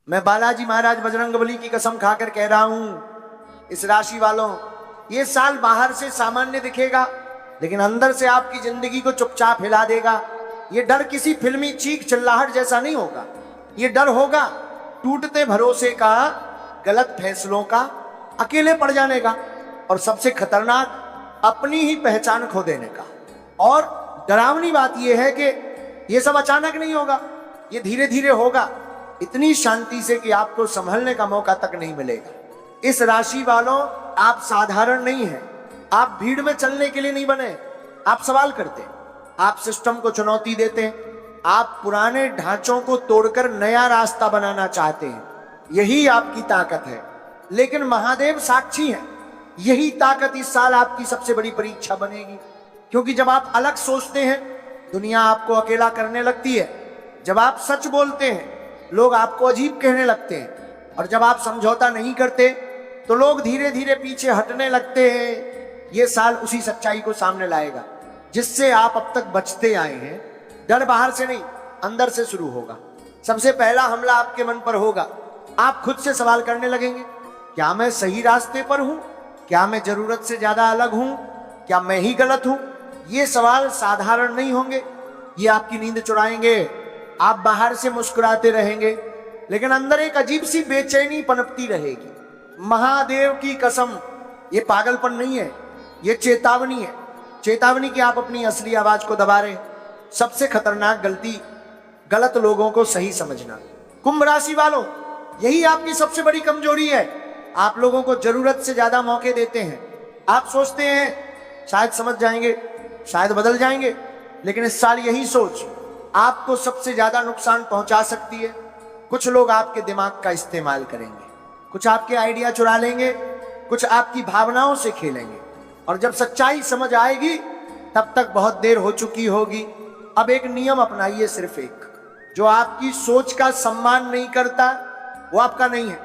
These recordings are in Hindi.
मैं बालाजी महाराज बजरंगबली की कसम खाकर कह रहा हूं, इस राशि वालों, ये साल बाहर से सामान्य दिखेगा लेकिन अंदर से आपकी जिंदगी को चुपचाप हिला देगा। ये डर किसी फिल्मी चीख चिल्लाहट जैसा नहीं होगा। ये डर होगा टूटते भरोसे का, गलत फैसलों का, अकेले पड़ जाने का, और सबसे खतरनाक अपनी ही पहचान खो देने का। और डरावनी बात यह है कि ये सब अचानक नहीं होगा, ये धीरे धीरे होगा, इतनी शांति से कि आपको संभलने का मौका तक नहीं मिलेगा। इस राशि वालों, आप साधारण नहीं हैं। आप भीड़ में चलने के लिए नहीं बने। आप सवाल करते, आप सिस्टम को चुनौती देते, आप पुराने ढांचों को तोड़कर नया रास्ता बनाना चाहते हैं। यही आपकी ताकत है। लेकिन महादेव साक्षी हैं, यही ताकत इस साल आपकी सबसे बड़ी परीक्षा बनेगी। क्योंकि जब आप अलग सोचते हैं, दुनिया आपको अकेला करने लगती है। जब आप सच बोलते हैं, लोग आपको अजीब कहने लगते हैं। और जब आप समझौता नहीं करते, तो लोग धीरे धीरे पीछे हटने लगते हैं। ये साल उसी सच्चाई को सामने लाएगा जिससे आप अब तक बचते आए हैं। डर बाहर से नहीं, अंदर से शुरू होगा। सबसे पहला हमला आपके मन पर होगा। आप खुद से सवाल करने लगेंगे, क्या मैं सही रास्ते पर हूं? क्या मैं जरूरत से ज्यादा अलग हूं? क्या मैं ही गलत हूं? ये सवाल साधारण नहीं होंगे, ये आपकी नींद चुराएंगे। आप बाहर से मुस्कुराते रहेंगे लेकिन अंदर एक अजीब सी बेचैनी पनपती रहेगी। महादेव की कसम, ये पागलपन नहीं है, ये चेतावनी है। चेतावनी कि आप अपनी असली आवाज को दबा रहे। सबसे खतरनाक गलती, गलत लोगों को सही समझना। कुंभ राशि वालों, यही आपकी सबसे बड़ी कमजोरी है। आप लोगों को जरूरत से ज्यादा मौके देते हैं। आप सोचते हैं शायद समझ जाएंगे, शायद बदल जाएंगे, लेकिन इस साल यही सोच आपको सबसे ज्यादा नुकसान पहुंचा सकती है। कुछ लोग आपके दिमाग का इस्तेमाल करेंगे, कुछ आपके आइडिया चुरा लेंगे, कुछ आपकी भावनाओं से खेलेंगे। और जब सच्चाई समझ आएगी, तब तक बहुत देर हो चुकी होगी। अब एक नियम अपनाइए, सिर्फ एक। जो आपकी सोच का सम्मान नहीं करता, वो आपका नहीं है।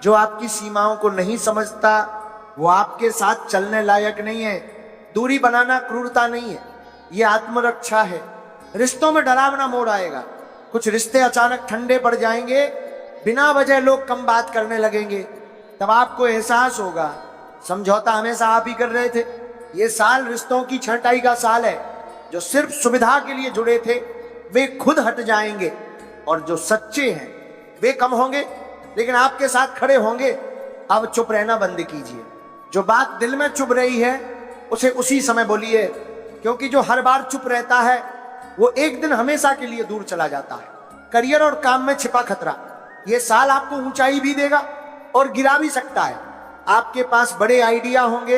जो आपकी सीमाओं को नहीं समझता, वो आपके साथ चलने लायक नहीं है। दूरी बनाना क्रूरता नहीं है, ये आत्मरक्षा है। रिश्तों में डरावना मोड़ आएगा। कुछ रिश्ते अचानक ठंडे पड़ जाएंगे, बिना वजह लोग कम बात करने लगेंगे। तब आपको एहसास होगा समझौता हमेशा आप ही कर रहे थे। ये साल रिश्तों की छंटाई का साल है। जो सिर्फ सुविधा के लिए जुड़े थे, वे खुद हट जाएंगे, और जो सच्चे हैं वे कम होंगे लेकिन आपके साथ खड़े होंगे। अब चुप रहना बंद कीजिए। जो बात दिल में चुभ रही है, उसे उसी समय बोलिए, क्योंकि जो हर बार चुप रहता है, वो एक दिन हमेशा के लिए दूर चला जाता है। करियर और काम में छिपा खतरा, ये साल आपको ऊंचाई भी देगा और गिरा भी सकता है। आपके पास बड़े आइडिया होंगे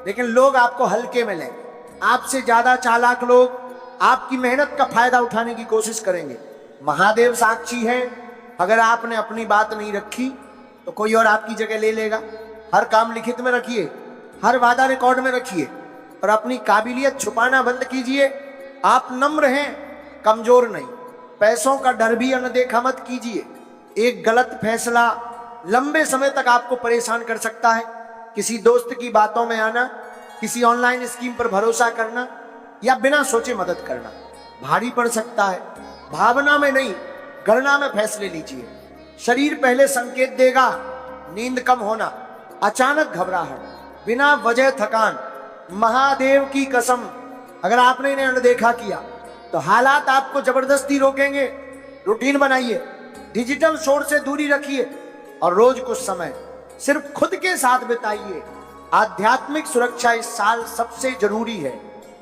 लेकिन लोग आपको हल्के में लेंगे। आपसे ज्यादा चालाक लोग आपकी मेहनत का फायदा उठाने की कोशिश करेंगे। महादेव साक्षी है, अगर आपने अपनी बात नहीं रखी तो कोई और आपकी जगह ले लेगा। हर काम लिखित में रखिए, हर वादा रिकॉर्ड में रखिए, और अपनी काबिलियत छुपाना बंद कीजिए। आप नम्र हैं, कमजोर नहीं। पैसों का डर भी अनदेखा मत कीजिए। एक गलत फैसला लंबे समय तक आपको परेशान कर सकता है। किसी दोस्त की बातों में आना, किसी ऑनलाइन स्कीम पर भरोसा करना, या बिना सोचे मदद करना भारी पड़ सकता है। भावना में नहीं, गणना में फैसले लीजिए। शरीर पहले संकेत देगा। नींद कम होना, अचानक घबराहट, बिना वजह थकान। महादेव की कसम, अगर आपने इन्हें अनदेखा किया तो हालात आपको जबरदस्ती रोकेंगे। रूटीन बनाइए, डिजिटल शोर से दूरी रखिए, और रोज कुछ समय सिर्फ खुद के साथ बिताइए। आध्यात्मिक सुरक्षा इस साल सबसे जरूरी है।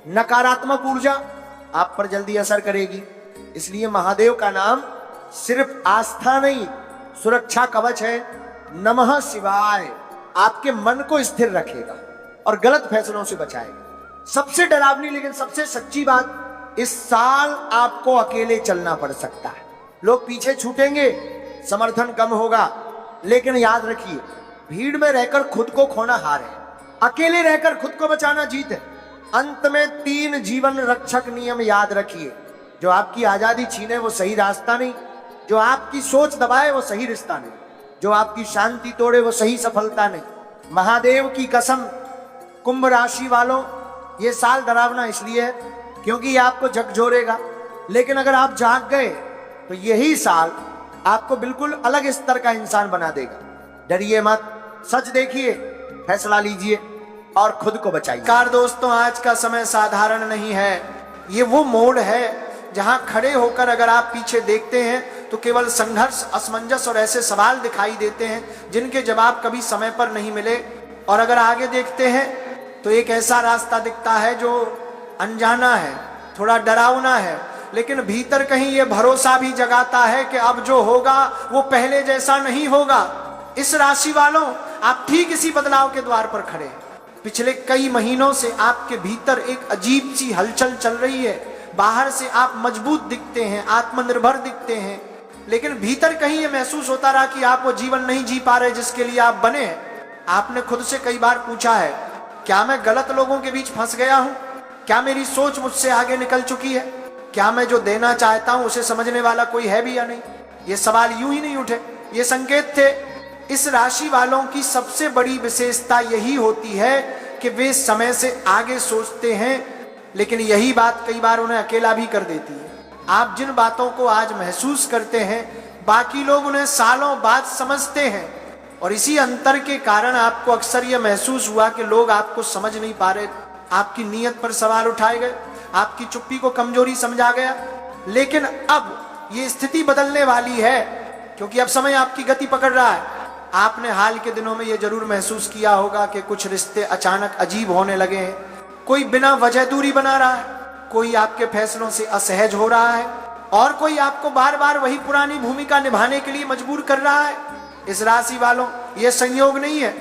नकारात्मक ऊर्जा आप पर जल्दी असर करेगी, इसलिए महादेव का नाम सिर्फ आस्था नहीं, सुरक्षा कवच है। नमः शिवाय आपके मन को स्थिर रखेगा और गलत फैसलों से बचाएगा। सबसे डरावनी लेकिन सबसे सच्ची बात, इस साल आपको अकेले चलना पड़ सकता है। लोग पीछे छूटेंगे, समर्थन कम होगा, लेकिन याद रखिए, भीड़ में रहकर खुद को खोना हार है, अकेले रहकर खुद को बचाना जीत है। अंत में 3 जीवन रक्षक नियम याद रखिए। जो आपकी आजादी छीने वो सही रास्ता नहीं, जो आपकी सोच दबाए वो सही रिश्ता नहीं, जो आपकी शांति तोड़े वो सही सफलता नहीं। महादेव की कसम, कुंभ राशि वालों, ये साल डरावना इसलिए है क्योंकि ये आपको झकझोरेगा, लेकिन अगर आप जाग गए तो यही साल आपको बिल्कुल अलग स्तर का इंसान बना देगा। डरिए मत, सच देखिए, फैसला लीजिए और खुद को बचाइए। कार दोस्तों, आज का समय साधारण नहीं है। ये वो मोड़ है जहां खड़े होकर अगर आप पीछे देखते हैं तो केवल संघर्ष, असमंजस और ऐसे सवाल दिखाई देते हैं जिनके जवाब कभी समय पर नहीं मिले। और अगर आगे देखते हैं तो एक ऐसा रास्ता दिखता है जो अनजाना है, थोड़ा डरावना है, लेकिन भीतर कहीं ये भरोसा भी जगाता है कि अब जो होगा वो पहले जैसा नहीं होगा। इस राशि वालों, आप ठीक इसी बदलाव के द्वार पर खड़े हैं। पिछले कई महीनों से आपके भीतर एक अजीब सी हलचल चल रही है। बाहर से आप मजबूत दिखते हैं, आत्मनिर्भर दिखते हैं, लेकिन भीतर कहीं ये महसूस होता रहा कि आप वो जीवन नहीं जी पा रहे जिसके लिए आप बने हैं। आपने खुद से कई बार पूछा है, क्या मैं गलत लोगों के बीच फंस गया हूं? क्या मेरी सोच मुझसे आगे निकल चुकी है? क्या मैं जो देना चाहता हूं उसे समझने वाला कोई है भी या नहीं? ये सवाल यूं ही नहीं उठे, ये संकेत थे। इस राशि वालों की सबसे बड़ी विशेषता यही होती है कि वे समय से आगे सोचते हैं, लेकिन यही बात कई बार उन्हें अकेला भी कर देती है। आप जिन बातों को आज महसूस करते हैं, बाकी लोग उन्हें सालों बाद समझते हैं, और इसी अंतर के कारण आपको अक्सर यह महसूस हुआ कि लोग आपको समझ नहीं पा रहे। आपकी नीयत पर सवाल उठाए गए, आपकी चुप्पी को कमजोरी समझा गया। लेकिन अब ये स्थिति बदलने वाली है, क्योंकि अब समय आपकी गति पकड़ रहा है। आपने हाल के दिनों में यह जरूर महसूस किया होगा कि कुछ रिश्ते अचानक अजीब होने लगे हैं। कोई बिना वजह दूरी बना रहा है, कोई आपके फैसलों से असहज हो रहा है, और कोई आपको बार बार वही पुरानी भूमिका निभाने के लिए मजबूर कर रहा है। इस राशि वालों, ये संयोग नहीं है,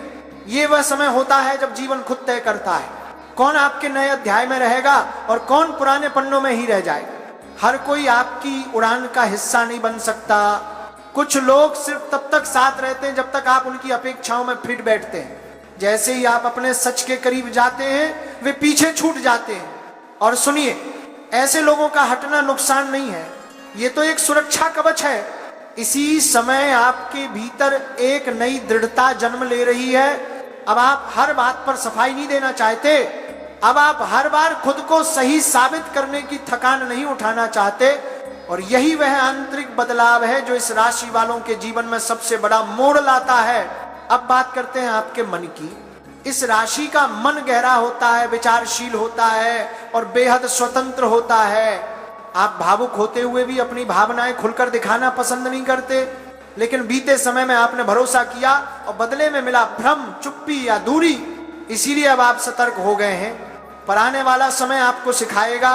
ये वह समय होता है जब जीवन खुद तय करता है कौन आपके नए अध्याय में रहेगा और कौन पुराने पन्नों में ही रह जाएगा। हर कोई आपकी उड़ान का हिस्सा नहीं बन सकता। कुछ लोग सिर्फ तब तक साथ रहते हैं जब तक आप उनकी अपेक्षाओं में फिट बैठते हैं। जैसे ही आप अपने सच के करीब जाते हैं, वे पीछे छूट जाते हैं। और सुनिए, ऐसे लोगों का हटना नुकसान नहीं है, ये तो एक सुरक्षा कवच है। इसी समय आपके भीतर एक नई दृढ़ता जन्म ले रही है। अब आप हर बात पर सफाई नहीं देना चाहते। अब आप हर बार खुद को सही साबित करने की थकान नहीं उठाना चाहते। और यही वह आंतरिक बदलाव है जो इस राशि वालों के जीवन में सबसे बड़ा मोड़ लाता है। अब बात करते हैं आपके मन की। इस राशि का मन गहरा होता है, विचारशील होता है और बेहद स्वतंत्र होता है। आप भावुक होते हुए भी अपनी भावनाएं खुलकर दिखाना पसंद नहीं करते, लेकिन बीते समय में आपने भरोसा किया और बदले में मिला भ्रम, चुप्पी या दूरी। इसीलिए अब आप सतर्क हो गए हैं। पर आने वाला समय आपको सिखाएगा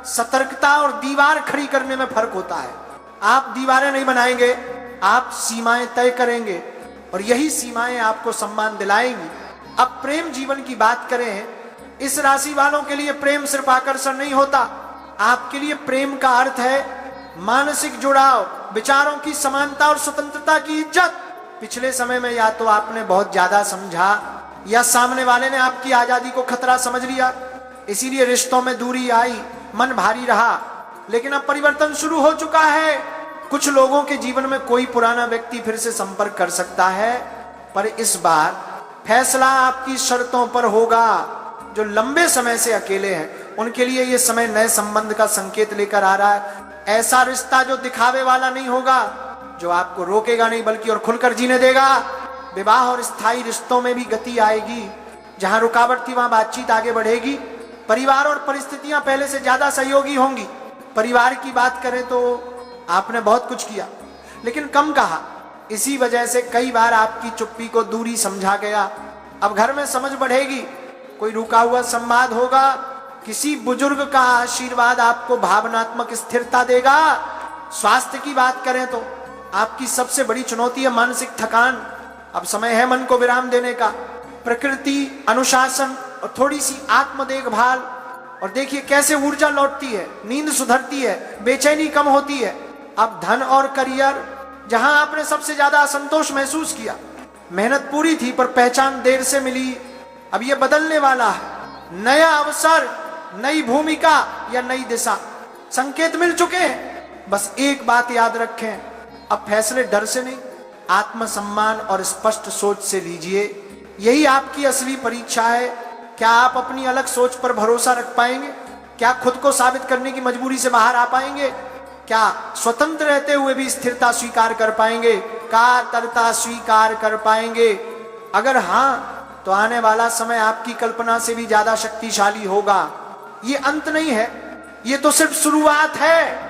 सतर्कता और दीवार खड़ी करने में फर्क होता है। आप दीवारें नहीं बनाएंगे, आप सीमाएं तय करेंगे, और यही सीमाएं आपको सम्मान दिलाएंगी। अब प्रेम जीवन की बात करें, इस राशि वालों के लिए प्रेम सिर्फ आकर्षण नहीं होता। आपके लिए प्रेम का अर्थ है मानसिक जुड़ाव, विचारों की समानता और स्वतंत्रता की इज्जत। पिछले समय में या तो आपने बहुत ज्यादा समझा या सामने वाले ने आपकी आजादी को खतरा समझ लिया, इसीलिए रिश्तों में दूरी आई, मन भारी रहा। लेकिन अब परिवर्तन शुरू हो चुका है। कुछ लोगों के जीवन में कोई पुराना व्यक्ति फिर से संपर्क कर सकता है, पर इस बार फैसला आपकी शर्तों पर होगा। जो लंबे समय से अकेले हैं उनके लिए यह समय नए संबंध का संकेत लेकर आ रहा है। ऐसा रिश्ता जो दिखावे वाला नहीं होगा, जो आपको रोकेगा नहीं बल्कि और खुलकर जीने देगा। विवाह और स्थायी रिश्तों में भी गति आएगी। जहां रुकावट थी वहां बातचीत आगे बढ़ेगी। परिवार और परिस्थितियां पहले से ज्यादा सहयोगी होंगी। परिवार की बात करें तो आपने बहुत कुछ किया लेकिन कम कहा। इसी वजह से कई बार आपकी चुप्पी को दूरी समझा गया। अब घर में समझ बढ़ेगी, कोई रुका हुआ संवाद होगा, किसी बुजुर्ग का आशीर्वाद आपको भावनात्मक स्थिरता देगा। स्वास्थ्य की बात करें तो आपकी सबसे बड़ी चुनौती है मानसिक थकान। अब समय है मन को विराम देने का। प्रकृति, अनुशासन और थोड़ी सी आत्म देखभाल, और देखिए कैसे ऊर्जा लौटती है, नींद सुधरती है, बेचैनी कम होती है। अब धन और करियर, जहां आपने सबसे ज्यादा असंतोष महसूस किया, मेहनत पूरी थी पर पहचान देर से मिली, अब यह बदलने वाला है। नया अवसर, नई भूमिका या नई दिशा, संकेत मिल चुके हैं। बस एक बात याद रखें, अब फैसले डर से नहीं, आत्मसम्मान और स्पष्ट सोच से लीजिए। यही आपकी असली परीक्षा है। क्या आप अपनी अलग सोच पर भरोसा रख पाएंगे? क्या खुद को साबित करने की मजबूरी से बाहर आ पाएंगे? क्या स्वतंत्र रहते हुए भी स्थिरता स्वीकार कर पाएंगे, कातरता स्वीकार कर पाएंगे? अगर हाँ, तो आने वाला समय आपकी कल्पना से भी ज्यादा शक्तिशाली होगा। ये अंत नहीं है, ये तो सिर्फ शुरुआत है।